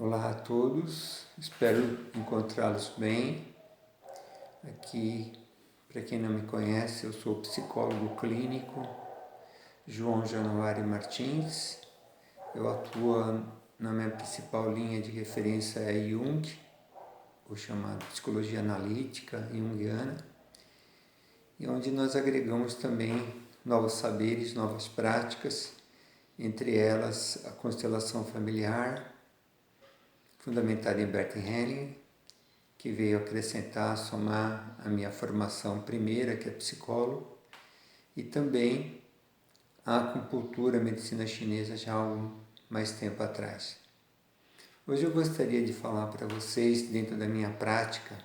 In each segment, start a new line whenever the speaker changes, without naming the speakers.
Olá a todos, espero encontrá-los bem. Aqui, para quem não me conhece, eu sou psicólogo clínico João Januário Martins. Eu atuo na minha principal linha de referência é Jung, ou chamada psicologia analítica junguiana, e onde nós agregamos também novos saberes, novas práticas, entre elas a constelação familiar, fundamentada em Bert Hellinger, que veio acrescentar, somar a minha formação primeira, que é psicólogo, e também a acupuntura, a medicina chinesa, já há algum mais tempo atrás. Hoje eu gostaria de falar para vocês, dentro da minha prática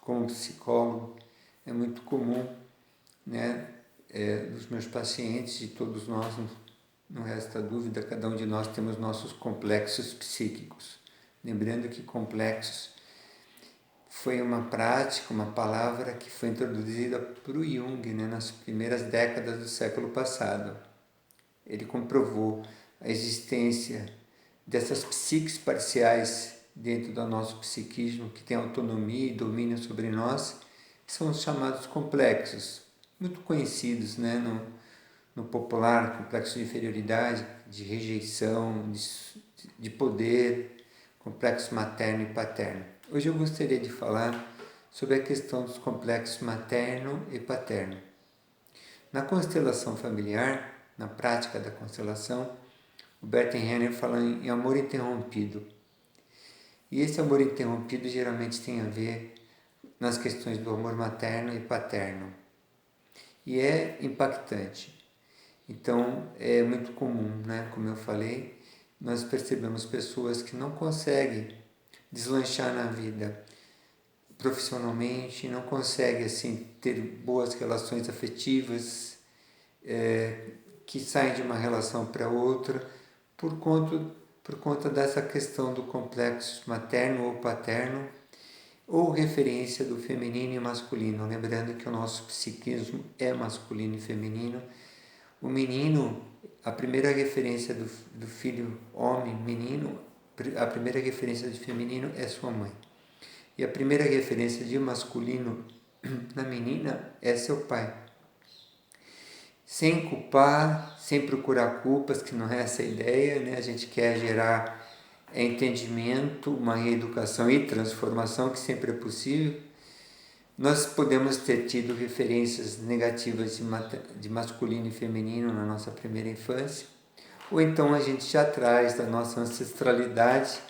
como psicólogo, é muito comum, dos meus pacientes, de todos nós, não resta dúvida, cada um de nós temos nossos complexos psíquicos. Lembrando que complexos foi uma prática, uma palavra que foi introduzida por Jung, nas primeiras décadas do século passado. Ele comprovou a existência dessas psiques parciais dentro do nosso psiquismo, que tem autonomia e domínio sobre nós, que são os chamados complexos, muito conhecidos no popular, complexo de inferioridade, de rejeição, de poder, complexo materno e paterno. Hoje eu gostaria de falar sobre a questão dos complexos materno e paterno. Na constelação familiar, na prática da constelação, o Bert Hellinger fala em amor interrompido. E esse amor interrompido geralmente tem a ver nas questões do amor materno e paterno. E é impactante. Então, é muito comum, como eu falei, nós percebemos pessoas que não conseguem deslanchar na vida profissionalmente, não conseguem assim, ter boas relações afetivas, que saem de uma relação para outra por conta dessa questão do complexo materno ou paterno, ou referência do feminino e masculino. Lembrando que o nosso psiquismo é masculino e feminino. O menino, a primeira referência do filho homem, menino, a primeira referência de feminino é sua mãe. E a primeira referência de masculino na menina é seu pai. Sem culpar, sem procurar culpas, que não é essa a ideia, A gente quer gerar entendimento, uma reeducação e transformação, que sempre é possível. Nós podemos ter tido referências negativas de masculino e feminino na nossa primeira infância, ou então a gente já traz da nossa ancestralidade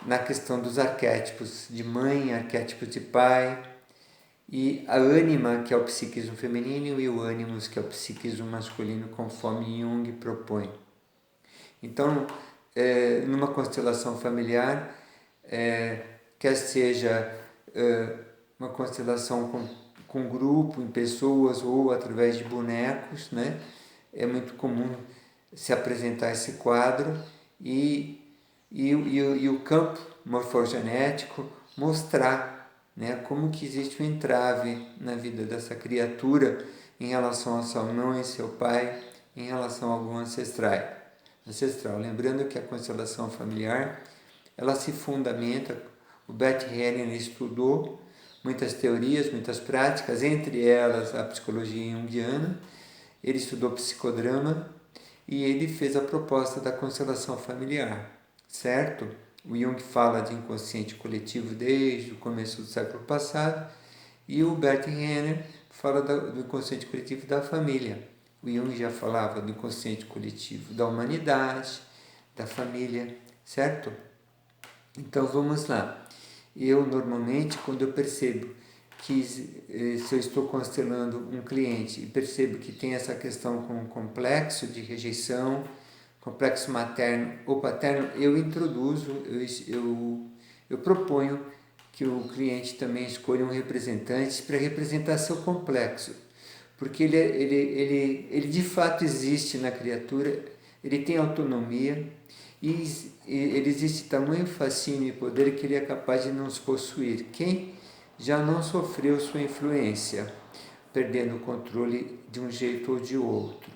na questão dos arquétipos de mãe, arquétipos de pai, e a ânima, que é o psiquismo feminino, e o ânimos, que é o psiquismo masculino, conforme Jung propõe. Então, numa constelação familiar, quer seja uma constelação com grupo, em pessoas ou através de bonecos, é muito comum se apresentar esse quadro e o campo morfogenético mostrar como que existe um entrave na vida dessa criatura em relação a sua mãe e seu pai, em relação a algum ancestral. Lembrando que a constelação familiar, ela se fundamenta, o Bert Hellinger estudou muitas teorias, muitas práticas, entre elas a psicologia junguiana. Ele estudou psicodrama e ele fez a proposta da constelação familiar, certo? O Jung fala de inconsciente coletivo desde o começo do século passado e o Bert Hellinger fala do inconsciente coletivo da família. O Jung já falava do inconsciente coletivo da humanidade, da família, certo? Então vamos lá. Eu normalmente, quando eu percebo que se eu estou constelando um cliente e percebo que tem essa questão com um complexo de rejeição, complexo materno ou paterno, eu introduzo, eu proponho que o cliente também escolha um representante para representar seu complexo, porque ele de fato existe na criatura, ele tem autonomia e ele existe tamanho fascínio e poder que ele é capaz de nos possuir. Quem já não sofreu sua influência, perdendo o controle de um jeito ou de outro.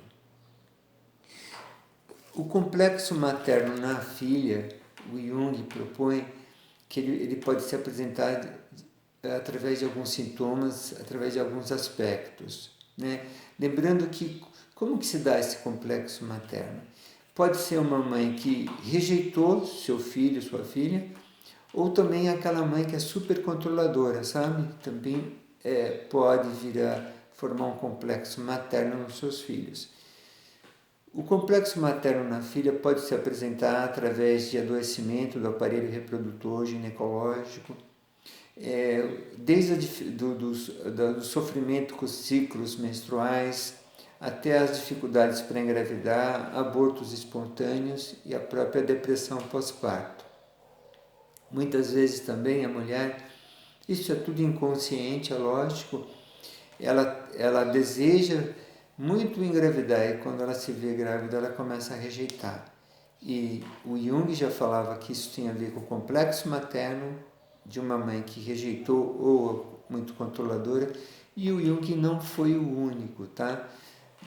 O complexo materno na filha o Jung propõe que ele pode se apresentar através de alguns sintomas, através de alguns aspectos, né? Lembrando que como que se dá esse complexo materno? Pode ser uma mãe que rejeitou seu filho, sua filha, ou também aquela mãe que é super controladora, sabe? Também pode vir a formar um complexo materno nos seus filhos. O complexo materno na filha pode se apresentar através de adoecimento do aparelho reprodutor ginecológico, desde do sofrimento com os ciclos menstruais, até as dificuldades para engravidar, abortos espontâneos e a própria depressão pós-parto. Muitas vezes também a mulher, isso é tudo inconsciente, é lógico, ela deseja muito engravidar e quando ela se vê grávida ela começa a rejeitar. E o Jung já falava que isso tinha a ver com o complexo materno de uma mãe que rejeitou ou muito controladora, e o Jung não foi o único, tá?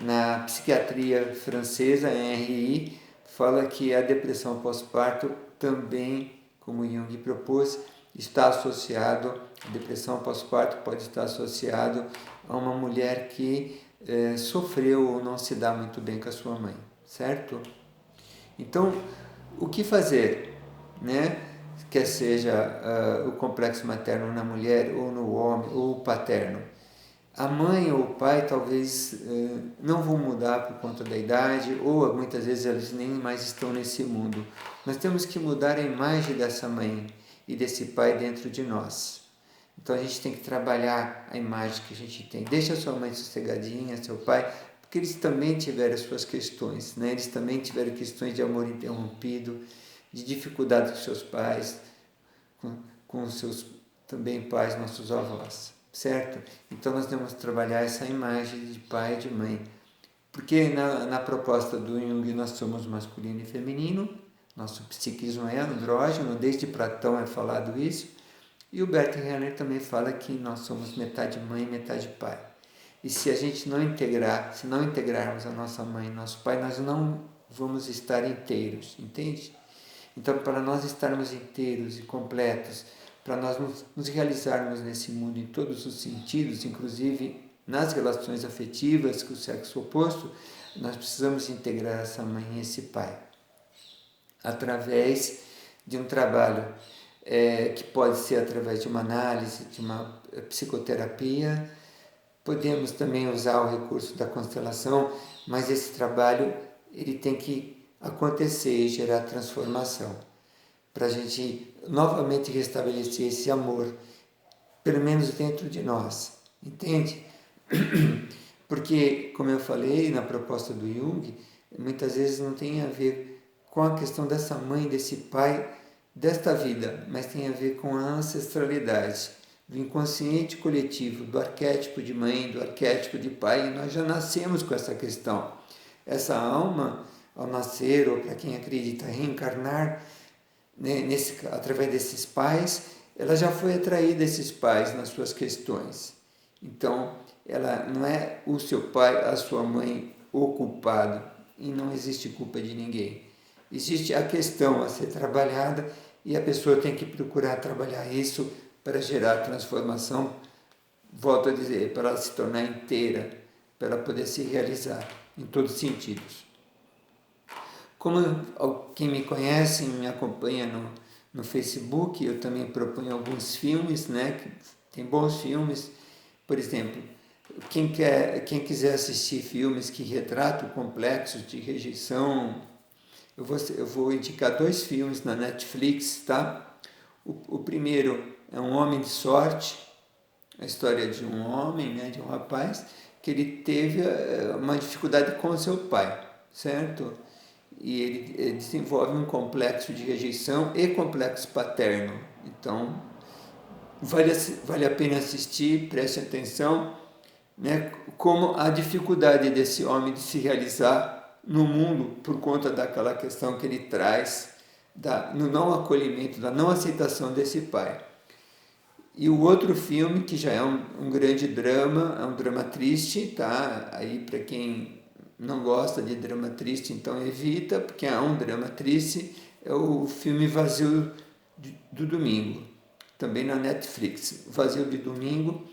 Na psiquiatria francesa, Henri fala que a depressão pós-parto também, como Jung propôs, está associado, a depressão pós-parto pode estar associado a uma mulher que sofreu ou não se dá muito bem com a sua mãe, certo? Então, o que fazer, né? Quer seja o complexo materno na mulher ou no homem ou o paterno. A mãe ou o pai talvez não vão mudar por conta da idade ou muitas vezes eles nem mais estão nesse mundo. Nós temos que mudar a imagem dessa mãe e desse pai dentro de nós. Então a gente tem que trabalhar a imagem que a gente tem. Deixa a sua mãe sossegadinha, seu pai, porque eles também tiveram as suas questões, né? Eles também tiveram questões de amor interrompido, de dificuldade com seus pais, com seus também pais, nossos avós, certo? Então nós temos que trabalhar essa imagem de pai e de mãe, porque na proposta do Jung nós somos masculino e feminino, nosso psiquismo é andrógeno, desde Platão é falado isso, e o Bert Hellinger também fala que nós somos metade mãe e metade pai. E se a gente não integrar, se não integrarmos a nossa mãe e nosso pai, nós não vamos estar inteiros, entende? Então, para nós estarmos inteiros e completos, para nós nos realizarmos nesse mundo em todos os sentidos, inclusive nas relações afetivas com o sexo oposto, nós precisamos integrar essa mãe e esse pai. Através de um trabalho que pode ser através de uma análise, de uma psicoterapia. Podemos também usar o recurso da constelação, mas esse trabalho ele tem que acontecer e gerar transformação, para a gente novamente restabelecer esse amor, pelo menos dentro de nós, entende? Porque, como eu falei na proposta do Jung, muitas vezes não tem a ver com a questão dessa mãe, desse pai, desta vida, mas tem a ver com a ancestralidade, do inconsciente coletivo, do arquétipo de mãe, do arquétipo de pai, e nós já nascemos com essa questão. Essa alma, ao nascer, ou para quem acredita reencarnar, né, através desses pais, ela já foi atraída a esses pais nas suas questões. Então, ela não é o seu pai, a sua mãe, o culpado, e não existe culpa de ninguém. Existe a questão a ser trabalhada e a pessoa tem que procurar trabalhar isso para gerar transformação, volto a dizer, para ela se tornar inteira, para ela poder se realizar em todos os sentidos. Como quem me conhece, me acompanha no Facebook, eu também proponho alguns filmes, né, que tem bons filmes. Por exemplo, quem quiser assistir filmes que retratam complexos de rejeição, eu vou indicar 2 filmes na Netflix, tá? O primeiro é Um Homem de Sorte, a história de um homem, né, de um rapaz, que ele teve uma dificuldade com o seu pai, certo? E ele desenvolve um complexo de rejeição e complexo paterno. Então, vale a pena assistir, preste atenção, né, como a dificuldade desse homem de se realizar no mundo por conta daquela questão que ele traz no não acolhimento, da não aceitação desse pai. E o outro filme, que já é um grande drama, é um drama triste, tá? Aí para quem não gosta de drama triste, então evita, porque é um drama triste, é o filme Vazio do Domingo, também na Netflix. Vazio de Domingo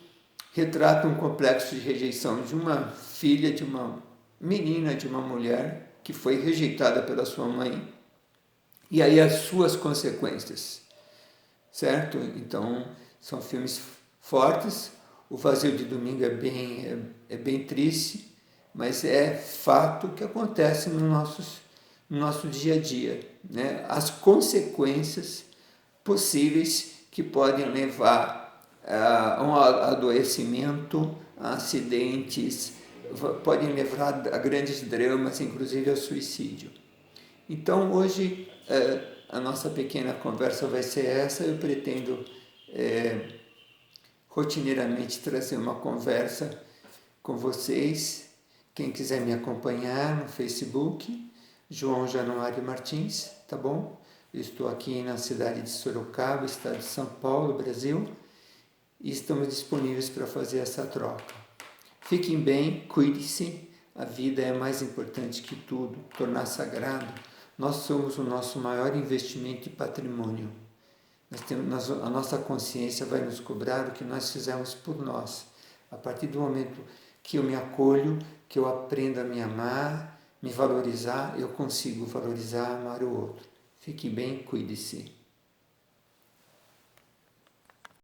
retrata um complexo de rejeição de uma filha, de uma menina, de uma mulher que foi rejeitada pela sua mãe, e aí as suas consequências, certo? Então, são filmes fortes. O Vazio de Domingo é bem triste, mas é fato que acontece no nosso dia a dia, né? As consequências possíveis que podem levar a um adoecimento, a acidentes, podem levar a grandes dramas, inclusive ao suicídio. Então, hoje, a nossa pequena conversa vai ser essa. Eu pretendo rotineiramente trazer uma conversa com vocês. Quem quiser me acompanhar no Facebook, João Januário Martins, tá bom? Eu estou aqui na cidade de Sorocaba, estado de São Paulo, Brasil, e estamos disponíveis para fazer essa troca. Fiquem bem, cuide-se, a vida é mais importante que tudo, tornar sagrado. Nós somos o nosso maior investimento e patrimônio. A nossa consciência vai nos cobrar o que nós fizemos por nós. A partir do momento que eu me acolho, que eu aprendo a me amar, me valorizar, eu consigo valorizar, amar o outro. Fique bem, cuide-se.